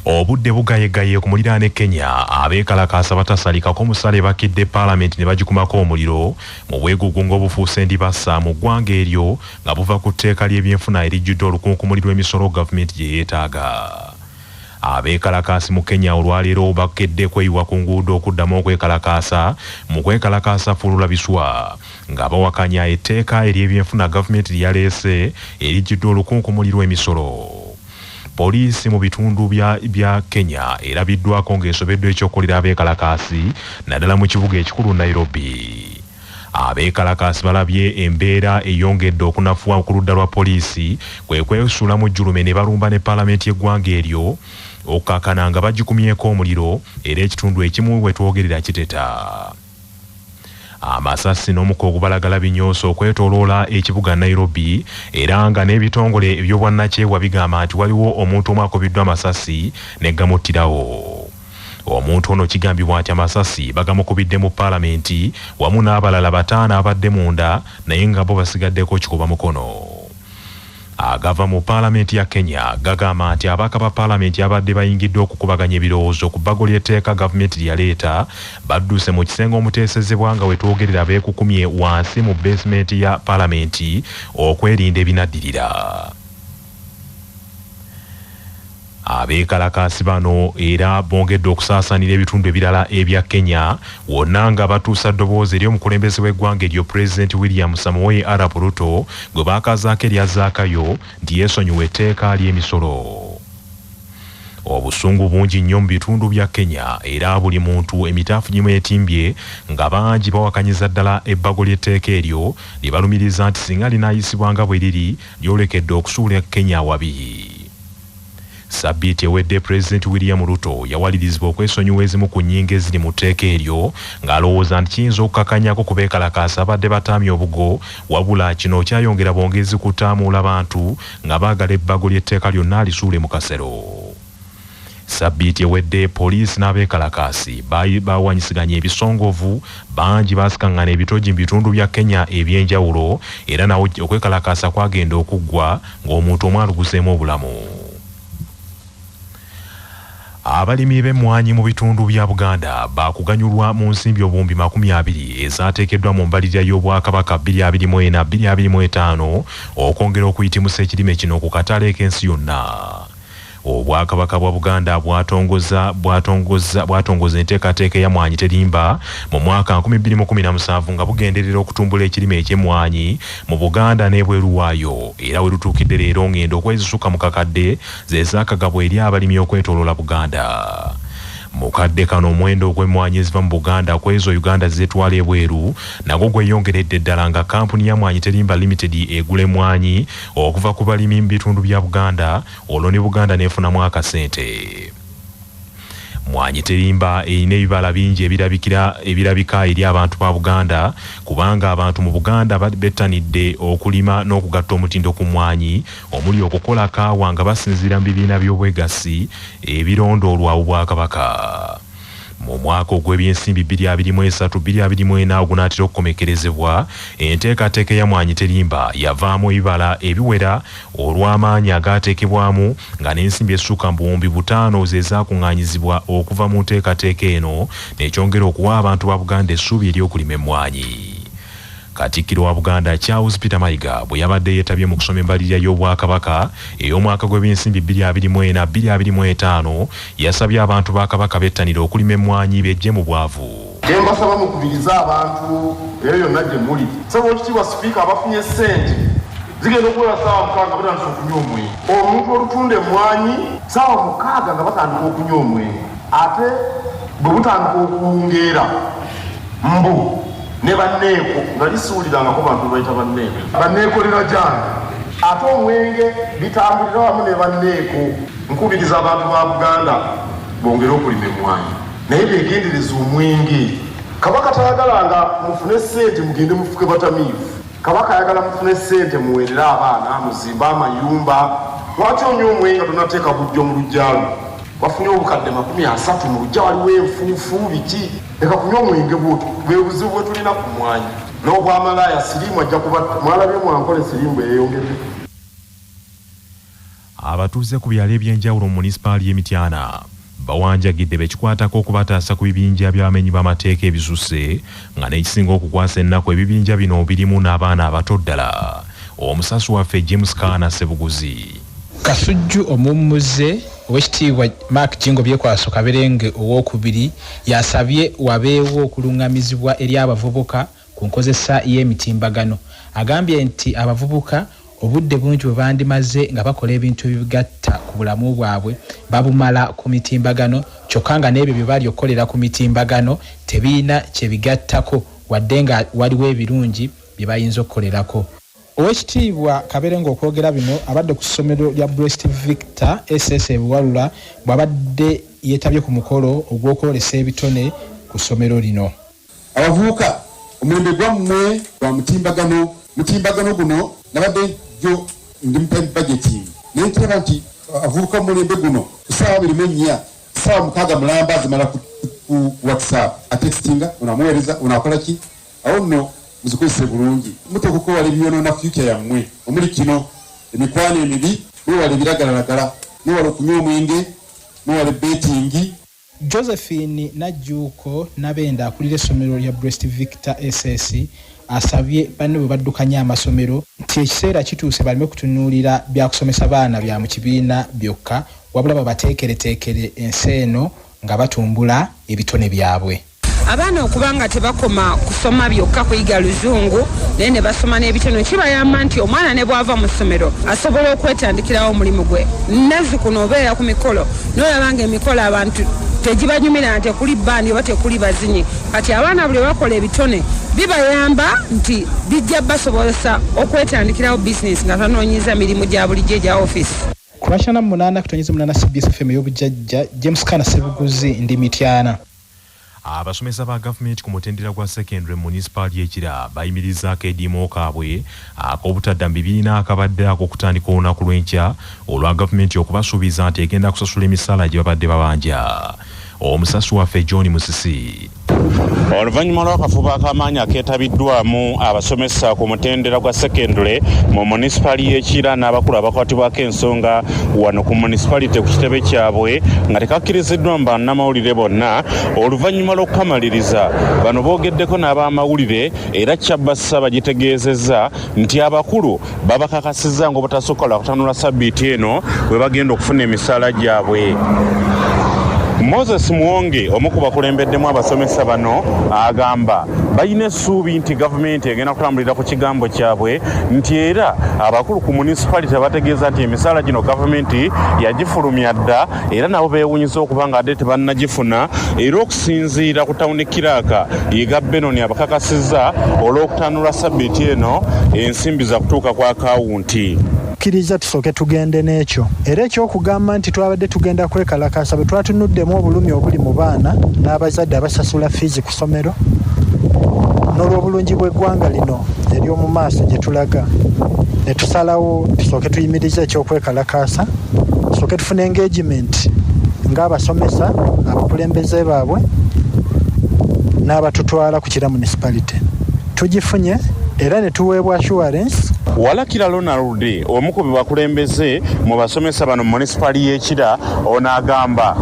Obudde bugayegaye ku muliraane Kenya abeekalakaasa batasalikako musale bakidde Parliament ne bagikumako omuliro mu bwegugungo obufuuse ndibassa mu ggwanga eryo nga buva ku tteeka ly'ebyenfuna erijjudde olukunkumuli lw'emisolo gavumenti gye yeetaaga. Abeekalakaasi mu Kenya olwaleero bakedde kweyiwa ku nguudo okuddamu okwekalakaasa mu kwekalakaasa Fululabiswa nga bawakanya etteeka ery'ebyenfuna gavumenti lyaleese erijjudde olukunkumuli lw'emisolo. Poliisi mu bitundu bya Kenya erabiddwako ng'esobeddwa ekyokolera abeekalakaasi naddala mu kibuga ekikulu Nairobi. Abeekalakaasi balabye embeera eyongedde okunafuwa ku ludda lwa poliisi kwe kwesuula mu jjulume ne balumba ne Paalamenti y'eggwanga eryo okkakkana nga bagikumyeko omuliro era ekitundu ekimu we twogerera kiteta. Amasasi n'omuko ogubalagala binyooso okwetooloola ekibuga Nairobi era nga n'ebitongole eby'obwannakyewa bigamba nti waliwo omuntu omu akubiddwa amasasi ne gamuttirawo. Omuntu ono kigambibwa nti amasasi bagamukubidde mu Paalamenti wamu n'abalala 5 abadde munda naye nga bo basigaddeko kikuba mukono. Agava mu Paalamenti ya Kenya gagamba nti abaka ba Paalamenti abadde bayingidde okukubaganya ebirowoozo ku bbago ly'etteeka gavumenti lyaleeta badduse mu kisenge omuteesezebwa nga we twogerera beekukumye wansi mu beesimenti ya Paalamenti okwerinda ebinaddirira. Abeekalakaasi bano era bongedde okusaasaanira ebitundu ebirala ebya Kenya wonna nga batuusa ddoboozi ery'omukulembeze w'eggwanga eryo Pulezidenti William Samoei Arap Ruto gwe baakazaako eryazaakayo nti yeesonyiwa etteeka ly'emisolo. Obusungu bungi nnyo mu bitundu bya Kenya era buli muntu emitaafu gimu etimbye nga bangi bawakanyiza ddala ebbago ly'etteeka eryo lye balumiriza nti singa linaayisibwa nga bwe liri lyolekedde okusuula Kenya wabi. Sabbiiti ewedde Pulezidenti William Ruto yawalirizibwa okwesonyiwa ezimu ku nnyingo eziri mu tteeka eryo ng'alowooza nti kiyinza okukakanyako ku beekalakaasa abadde bataamya obugo wabula kino kyayongera bongezi kutaamuula bantu nga baagala ebbago ly'etteeka lyonna alisuule mu kasero. Sabbiiti ewedde poliisi n'abeekalakaasi bawanyisiganya ebisongovu bangi baasikaŋŋana ebitogi mu bitundu bya Kenya eby'enjawulo era nawo okwekalakaasa kwagenda okuggwa ng'omuntu omu aluguzeemu obulamu. Abalimi b'emmwanyi mu bitundu bya Buganda baakuganyulwa mu nsimbi obuwumbi 20 ezaateekeddwa mu mbalirira y'Obwakabaka 2024-2025 okwongera okuyitimusa ekirime kino ku katale k'ensi yonna. Obwakabaka bwa Buganda bwatongoza enteekateeka ya mmwanyi terimba mu mwaka 2017 nga bugenderera okutumbula ekirime eky'emmwanyi mu Buganda n'ebweru waayo era we lutuukidde leero ngendo okwezisuka mu kakadde ze zaakagabwa eri abalimi okwetooloola Buganda. Mukadde kano omuwendo gw'emmwanyi eziva mu Buganda kwezo Uganda zeetwala ebweru nagwo gweyongeredde ddala nga kampuni ya Mmwanyi Terimba Limited egula emmwanyi okuva ku balimi mu bitundu bya Buganda olwo ne Buganda neefunamu akasente. Mmwanyi Terimba erina ebibala bingi ebirabika eri abantu ba Buganda kubanga abantu mu Buganda bettanidde okulima n'okugatta omutindo ku mmwanyi omuli okukola kaawa nga basinziira mu bibiina by'obwegassi ebirondoolwa Obwakabaka. Mu mwaka ogw'ebyensimbi 2023-2024 ogunaatera okukomekerezebwa enteekateeka ya Mmwanyi Terimba yavaamu ebibala ebiwera olw'amaanyi agaateekebwamu nga n'ensimbi essuka mu buwumbi 5 ze zaakuŋŋaanyizibwa okuva mu nteekateeka eno n'ekyongera okuwa abantu ba Buganda essuubi ery'okulima emmwanyi. Katikkiro wa Buganda Charles Peter Mayiga bwe yabadde yeetabye mu kusoma embalirira y'Obwakabaka ey'omwaka gw'ebyensimbi 2024-2025 yasabye abantu ba Kabaka bettanira okulima emmwanyi bejje mu bwavu. Mbasaba mukubiriza abantu eyo yonna gye muli. Nsaba Oweekitiibwa Sipiika abafunye ssente zigenda okuwera ssaawa 6 batandika okunywa omwenge. Omuntu olutunda emmwanyi ssaawa 6 nga batandika okunywa omwenge. Ate bwe butandika okuwungeera mbu ne banneeko nga lisuulirangako bantu bayita banneeko. Banneekolera gyana ate omwenge bitambulira wamu ne banneeko. Nkubiriza abantu ba Buganda bongere okulima emmwanyi naye beegendereza omwenge. Kabaka tayagalanga mufune ssente mugende mufuke batamiivu. Kabaka ayagala mufune ssente muweerere abaana muzimbe amayumba. Lwaki onywa omwenge tonateeka bujjo mu lujjalo? Wafunye obukadde 30 mu lujja waliwo enfuufu biki? Leka kunywa omwenge bw'otyo bwe buzibu bwe tulina ku mmwanyi. N'obwamalaaya siriimu ajja kuba mwalabye mwankole siriimu eyeyongedde. abatuuze ku byalo ebyenjawulo mu munisipaali y'Emityana bawanjagidde bekikwatako okubataasa ku bibinja by'abamenyi b'amateeka ebisusse nga n'ekisinga okukwasa ennaku ebibinja bino birimu n'abaana abato ddala. Omusasu waffe James Kaana Sebuguzi. Kasujju omummuze ow'ekitiibwa Mark Jingo Byekwaso Kaberenge owookubiri yasabye wabeewo okulungamizibwa eri abavubuka ku nkozesa y'emitimbagano. Agambye nti abavubuka obudde bungi bwe bandimaze nga bakola ebintu ebigatta ku bulamu bwabwe babumala ku mitimbagano, kyokka nga n'ebyo bye bali okukolera ku mitimbagano tebiina kye bigattako wadde nga waliwo ebirungi bye bayinza okukolerako. Owekitiibwa Kaberenge okwogera bino abadde ku ssomero lya Breast Victor SS Buwalula bw'abadde yeetabye ku mukolo ogw'okwolesa ebitone ku ssomero lino. Abavubuka omulembe gwammwe gwa mutimbagano guno nabadde jo ndi mu budgeting naye nkiraba nti avubuka mulembe guno essaawa 24 essaawa 6 mulamba zimala ku WhatsApp atextinga unamuweereza unakola ki awo nno muzikozese bulungi muteeka okukola ebyonoona future yammwe omuli kino emikwano emibi mwewala ebiragalalagala mwewala okunywa omwenge mwewala betting. Josephine Najjuko Nabenda akulira essomero lya Breast Victor SS asabye banne bwe baddukanya amasomero nti ekiseera kituuse baleme kutunuulira bya kusomesa baana bya mu kibiina byokka wabula babateekereteekere ensi eno nga batumbula ebitone byabwe. Abaana okubanga tebakoma kusoma byokka kuyiga luzungu naye ne basoma n'ebitono kibayamba nti omwana ne bw'ava mu ssomero asobola okwetandikirawo omulimu gwe. Nazzikuno obeera ku mikolo n'olabanga emikolo abantu tegibanyumira nti kuli bandi oba tekuli bazinyi. Kati abaana buli bakola ebitone bibayamba nti bijja basobola okwetandikirawo bizinesi nga tanoonyiza mirimu gya bulijjo egya office. Ku lwakina 8 CBS FM ey'obujjajja James Kaana Sebuguzi ndi Mityana. Abasomesa ba gavumenti ku mutendera gwa secondary municipality y'Ekira bayimirizaako ediimo kaabwe ak'obutadda mu bibiina akabadde ak'okutandika olunaku lw'enkya olwa gavumenti okubasuubiza nti egenda kusasula emisaala gye babadde babanja. Omusasu waffe John Musisi. Oluvannyuma lw'akafuba ak'amaanyi akeetabiddwamu abasomesa ku mutendera gwa secondary mu municipality y'Ekira n'abakulu abakwatibwako ensonga wano ku municipality ku kitebe kyabwe nga tekakkiriziddwa mu bannamawulire bonna, oluvannyuma lw'okukamaliriza bano boogeddeko n'ab'amawulire era Kyabassa bagitegeezezza nti abakulu babakakasizza ng'obutasukka lwa kutanula sabbiiti eno bwe bagenda okufuna emisaala gyabwe. Moses Muwonge omu ku bakulembeddemu abasomesa bano agamba balina essuubi nti gavumenti egenda kutambulira ku kigambo kyabwe nti era abakulu ku municipality bategeeza nti emisaala gino gavumenti yagifulumya dda era nabo beewunyiza okuba nga ate tebannagifuna era okusinziira ku tawuni kiraaka yiga Benoni abakakasizza olw'okutanula sabbiiti eno ensimbi za kutuuka kwa akawunti. Kiriza tusooke tugende n'ekyo era ekyokugamba nti twabadde tugenda kwekalakasa bwe twatunuddemu obulumi obuli mu baana n'abazadde abasasula fiizi ku ssomero n'olw'obulungi bw'eggwanga lino ery'omu maaso gye tulaga ne tusalawo tusooke tuyimirize ekyokwekalakasa tusooke tufune engagement ng'abasomesa abakulembeze baabwe n'abatutwala ku Kira municipality tugifunye era ne tuweebwa assurance. Walakira Ronald omu ku bakulembeze mu basomesa bano mu municipality y'Ekira ono agamba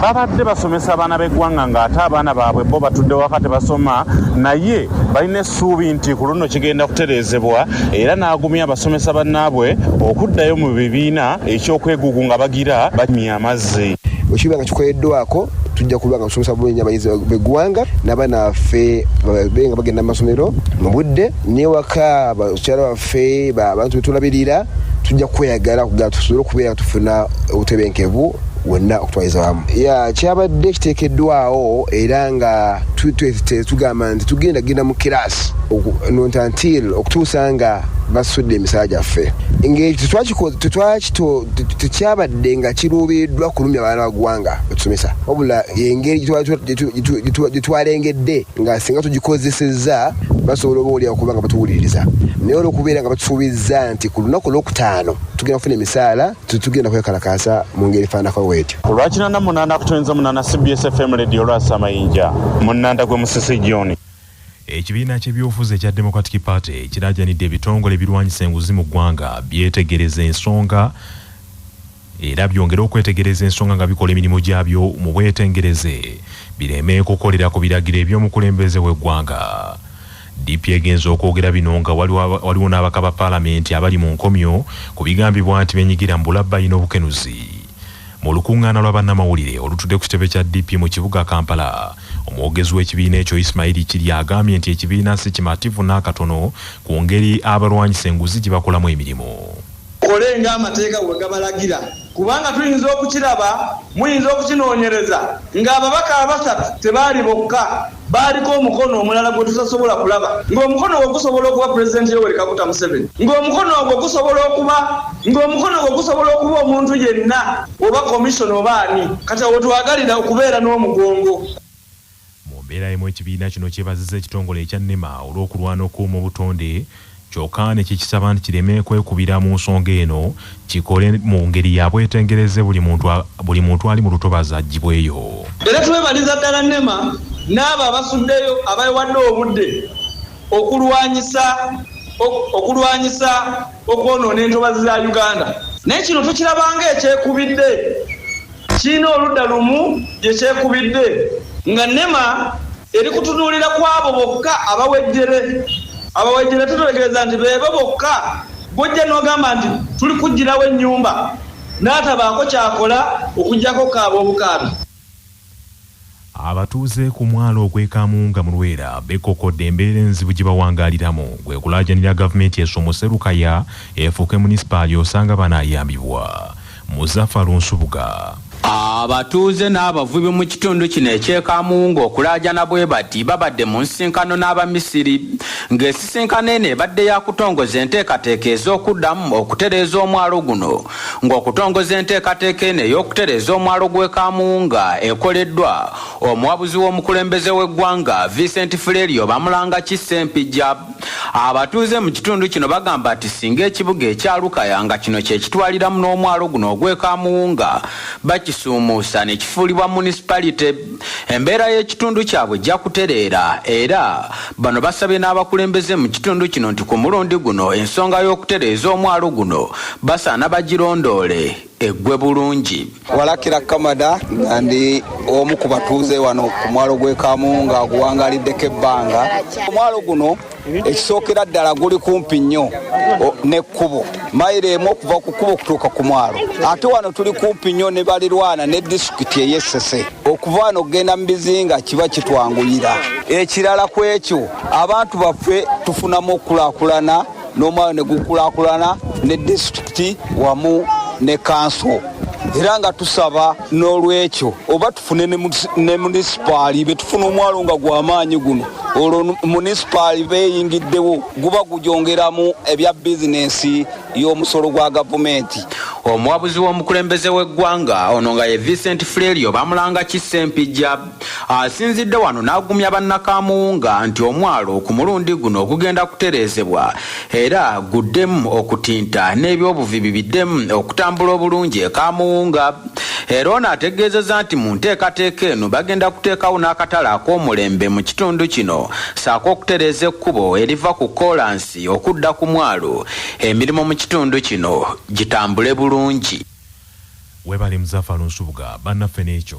babadde basomesa abaana b'eggwanga ng'ate abaana baabwe bo batudde waka tebasoma naye balina essuubi nti ku luno kigenda kutereezebwa era n'agumya abasomesa bannaabwe okuddayo mu bibiina eky'okwegugu nga bagira banyumya amazzi. Bwekiba nga kikoleddwako tujja kuba nga tusomesa bulungi abayizi b'eggwanga n'abaana baffe nga bagenda mu masomero mu budde n'ewaka bakyala baffe abantu betulabirira tujja kweyagala kugira tusobole okubeera tufuna obutebenkevu wonna okutwaliza wamu. Kyabadde kiteekeddwawo era nga tugamba nti tugenda mu kiraasi until okutuusa nga basudde emisaala gyaffe. Engeri tekyabadde nga kiruubiddwa kulumya abaana baggwanga betusomesa wabula engeri gye twalengedde nga singa tugikozesezza basobola obaolyawo okuba nga batuwuliriza naye olw'okubeera nga batusuubizza nti ku lunaku olwokutaano tugenda kufuna emisaala tugenda kwekalakasa mu ngeri faanako bwetyo. Olwakinana 8 CBS FM radio lwasa mayinja munanda gwe Musisi John. Ekibiina ky'ebyobufuzi ekya Democratic Party kiraajanidde ebitongole ebirwanyisa enguzi mu ggwanga byetegereza ensonga era byongera okwetegereza ensonga nga bikola emirimu gyabyo mu bwetengereze bireme kukolera ku biragiro eby'omukulembeze w'eggwanga. DP egenza okwogera bino nga waliwo n'abaka ba paalamenti abali mu nkomyo ku bigambibwa nti benyigira mu bulabbayino obukenuzi. Mu lukuŋŋaana lwa bannamawulire olutudde ku kitebe kya DP mu kibuga Kampala, omwogezi w'ekibiina ekyo Ismail Kiri agambye nti ekibiina si kimativu n'akatono ku ngeri abalwanyisa enguzi gye bakolamu emirimu. Olenga amateeka bwe gabalagira kubanga tuyinza okukiraba muyinza okukinoonyereza ng'ababaka abasatu tebaali bokka baaliko omukono omulala gwe tutasobola kulaba ng'omukono ogwo gusobola okuba pulezidenti Yoweri Kaguta Museveni ng'omukono ogwo gusobola okuba omuntu yenna oba komishoni oba ani kati awo twagalira okubeera n'omugongo. Mu mbeera emu ekibiina kino kyebazizza ekitongole ekya NEMA olw'okulwana okuuma obutonde kyokka ne kikisaba nti kireme kwekubira mu nsonga eno kikole mu ngeri ya bwetengereze buli muntu ali mu lutobazi aggyibweyo. Era twebaliza ddala NEMA n'abo abasuddeyo abawadde obudde okulwanyisa okwonoona entobazi za Uganda. Naye kino tukirabanga ekyekubidde kiina oludda lumu gye kyekubidde nga NEMA eri kutunuulira kwabo bokka abawejjere tutegeeza nti bebe bokka bojja n'ogamba nti tuli kugirawo ennyumba n'atabaako kyakola okuggyako kaaba obukaabi. Abatuuze ku mwalo ogw'Ekamunga mu Lwera bekokodde embeera enzibu gye bawangaaliramu gwe kulaajanira gavumenti esomose Lukaya efuuke munisipaali osanga banaayambibwa. Muzaffaru Nsubuga. Abatuuze n'abavubi mu kitundu kino eky'Ekamunga okulaajana bwe bati babadde mu nsinkano n'Abamisiri ng'ensisinkano eno ebadde ya kutongoza enteekateeka ez'okuddamu okutereeza omwalo guno ng'okutongoza enteekateeka eno ey'okutereeza omwalo gw'Ekamunga ekoleddwa omuwabuzi w'omukulembeze w'eggwanga Vincent Fulerio bamulanga Kisempijja. Abatuuze mu kitundu kino bagamba nti singa ekibuga ekya Lukaya nga kino kye kitwaliramu n'omwalo guno ogw'Ekamunga bakisuumuusa ne kifuulibwa munisipalite, embeera y'ekitundu kyabwe ejja kutereera era bano basabye n'abakulembeze mu kitundu kino nti ku mulundi guno ensonga y'okutereeza omwalo guno basaana bagirondoole eggwe bulungi. Walakira Kamada nga ndi omu ku batuuze wano ku mwalo gw'Ekamunga guwangaliddeko ebbanga. Omwalo guno ekisookera ddala guli kumpi nnyo n'ekkubo mayiro emu okuva ku kkubo okutuuka ku mwalo, ate wano tuli kumpi nnyo ne balirwana ne disitulikiti ey'Essese. Okuva wano okugenda mu bizinga kiba kitwanguyira. Ekirala ku ekyo abantu baffe tufunamu okukulaakulana n'omwalo ne gukulaakulana ne disitulikiti wamu ne kanso, era nga tusaba n'olwekyo oba tufune ne munisipaali betufuna omwalo nga gw'amaanyi guno olwo munisipaali beeyingiddewo guba gugyongeramu ebya bizinensi y'omusolo gwa gavumenti. Omuwabuzi w'omukulembeze w'eggwanga ono nga ye Vincent Fulerio bamulanga Kisempijja asinzidde wano n'agumya bannakamunga nti omwalo ku mulundi guno ogugenda kutereezebwa era guddemu okutinta n'ebyobuvibi biddemu okutambula obulungi Ekamunga. Era ono ategeezezza nti mu nteekateeka eno bagenda kuteekawo n'akatale ak'omulembe mu kitundu kino saako okutereeza ekkubo eriva ku koolansi okudda ku mwalo emirimu mu kitundu kino gitambule bulungi. Webale Muzaffaru Nsubuga bannaffe n'ekyo